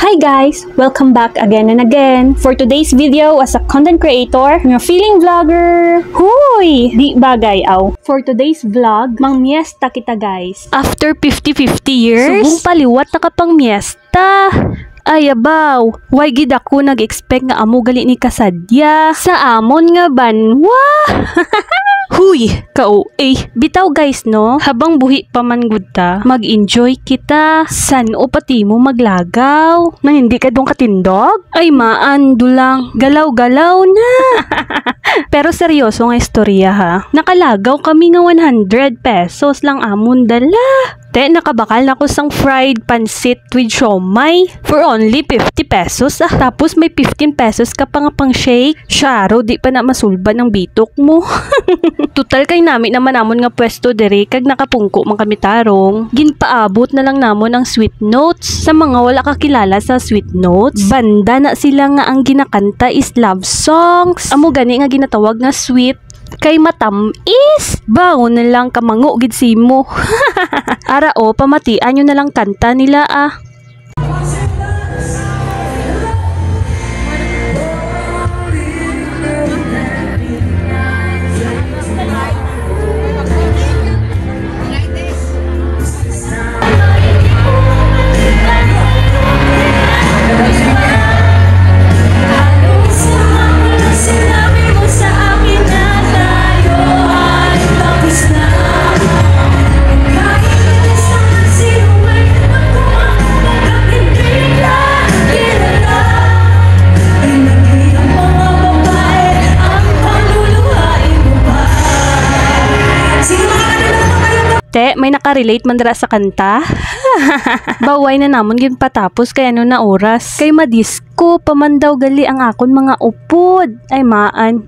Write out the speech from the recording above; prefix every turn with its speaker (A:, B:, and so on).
A: Hi guys! Welcome back again and again. For today's video, as a content creator, nga feeling vlogger, huy! Di bagay aw. For today's vlog, mang miesta kita guys. After 50-50 years, subong paliwat na kapang miesta. Ay abaw, why gid ako nag-expect nga amo gali ni kasadya sa amon nga banwa. Huy, bitaw guys no, habang buhi pa man gud ta, mag-enjoy kita. San o pati mo maglagaw, nang hindi ka dong katindog? Ay maan, dulang, galaw-galaw na. Pero seryoso nga istorya ha, nakalagaw kami nga 100 pesos lang amon dala. Te, nakabakal na ko sang fried pansit with siomay for only 50 pesos ah. Tapos may 15 pesos ka pa nga pang shake. Syaro, di pa na masulba ng bitok mo. Total kay nami naman namon nga pwesto dere kag nakapungko man kami tarong. Ginpaabot na lang namon ang sweet notes. Sa mga wala kakilala sa sweet notes, banda na sila nga ang ginakanta is love songs. Amo gani nga ginatawag nga sweet kay matamis. Bawo na lang kamango gid simo. Ara o, pamatian nyo na lang kanta nila ah. Te, may nakarelate man dira sa kanta? Baway na namon gid patapos kay ano na oras. Kay madisko pamandaw gali ang akon mga upod. Ay maan.